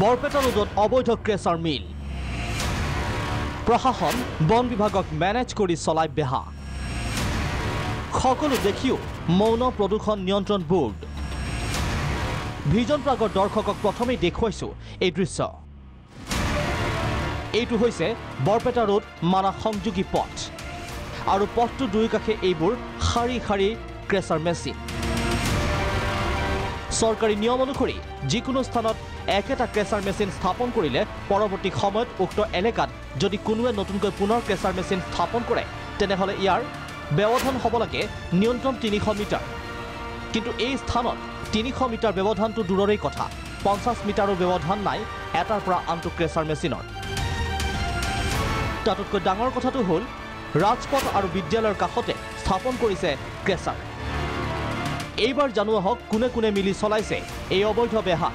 বৰপেটা ৰোডত অবৈধ ক্ৰেচাৰ মিল প্ৰশাসন বন বিভাগক মেনেজ কৰি চলাই বেহা সকলো দেখিও মৌন প্ৰদূষণ নিয়ন্ত্ৰণ বোৰ্ড ভিজন প্ৰাগৰ দৰ্শকক প্ৰথমেই দেখুৱাইছো এই দৃশ্য এইটো হৈছে বৰপেটা ৰোড মানাহ সংযোগী পথ আৰু পথটো দুই কাষে এইবোৰ শাৰী শাৰী ক্ৰেচাৰ মেচিন চৰকাৰী নিয়ম অনুসৰি যিকোনো স্থানত একেটা ক্ৰেচাৰ মেচিন স্থাপন কৰিলে পৰৱৰ্তী সময়ত উক্ত এলেকাত যদি কোনোৱে নতুনকৈ পুনৰ ক্ৰেচাৰ মেচিন স্থাপন কৰে তেনেহলে ইয়াৰ ব্যৱধান হ'ব লাগে নিয়ন্ত্ৰণ 300 মিটাৰ কিন্তু এই স্থানত 300 মিটাৰ ব্যৱধানটো দূৰৰেই কথা 50 মিটাৰৰ ব্যৱধান নাই এটাৰ পৰা আনটো ক্ৰেচাৰ মেচিনৰ তাতকৈ ডাঙৰ কথাটো হ'ল ৰাজপথ আৰু বিদ্যালয়ৰ কাষতে স্থাপন কৰিছে ক্ৰেচাৰ এইবাৰ জানোৱা হওক কোনে কোনে মিলি চলাইছে এই অবৈধ বেহা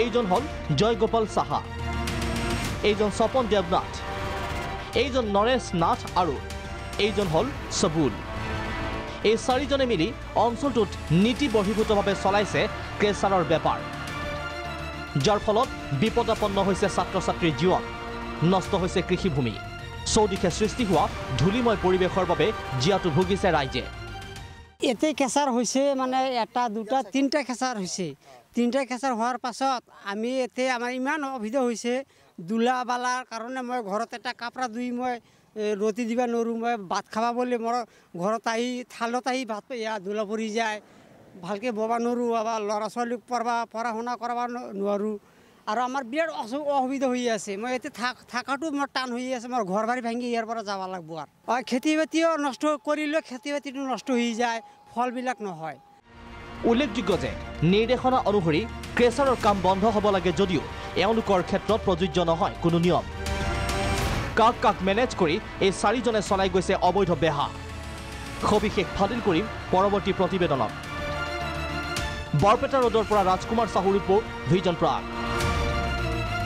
এইজন হল জয়গোপাল সাহা এইজন স্বপন দেৱনাথ এইজন নৰেশ নাথ আৰু এইজন হল সবুল এই চাৰিজনে মিলি অঞ্চলটোত নীতি বহিৰ্ভূতভাৱে চলাইছে ক্ৰেচাৰৰ বেপাৰ যাৰ ফলত বিপদাপন্ন হৈছে ছাত্ৰ ছাত্ৰীৰ জীৱন নষ্ট হৈছে কৃষিভূমি চৌদিশে সৃষ্টি হোৱা ধূলিময় পৰিৱেশৰ বাবে জিয়াটো ভুগিছে ৰাইজে এতে কেঁচাৰ হৈছে মানে এটা দুটা তিনটা কেঁচাৰ হৈছে তিনটা কেঁচাৰ হোৱাৰ পাছত আমি এতে আমাৰ ইমান অসুবিধা হৈছে দুলা বালাৰ কাৰণে মই ঘৰত এটা কাপড়া ধুই মই ৰতি দিবা নোৱাৰোঁ মই ভাত খাবা বুলি মোৰ ঘৰত আহি থালত আহি ভাত ধূলা পৰি যায় ভালকৈ ববা নোৱাৰোঁ বা ল'ৰা ছোৱালীক পঢ়া শুনা কৰাব নোৱাৰোঁ আৰু আমাৰ বিৰাট অসুবিধা হৈ আছে মই এতে থাকাটো মোৰ টান হৈ আছে মোৰ ঘৰ বাৰী ভাঙি ইয়াৰ পৰা যাব লাগিব আৰু খেতি বাতিও নষ্ট কৰিলেও খেতি বাতিটো নষ্ট হৈ যায় ফলবিলাক নহয় উল্লেখযোগ্য যে নিৰ্দেশনা অনুসৰি ক্ৰেচাৰৰ কাম বন্ধ হ'ব লাগে যদিও এওঁলোকৰ ক্ষেত্ৰত প্ৰযোজ্য নহয় কোনো নিয়ম কাক কাক মেনেজ কৰি এই চাৰিজনে চলাই গৈছে অবৈধ বেহা সবিশেষ ফাদিল কৰিম পৰৱৰ্তী প্ৰতিবেদনত বৰপেটা ৰোডৰ পৰা ৰাজকুমাৰ সাহুৰ ৰিপৰ্ট ভিজন প্ৰাগ।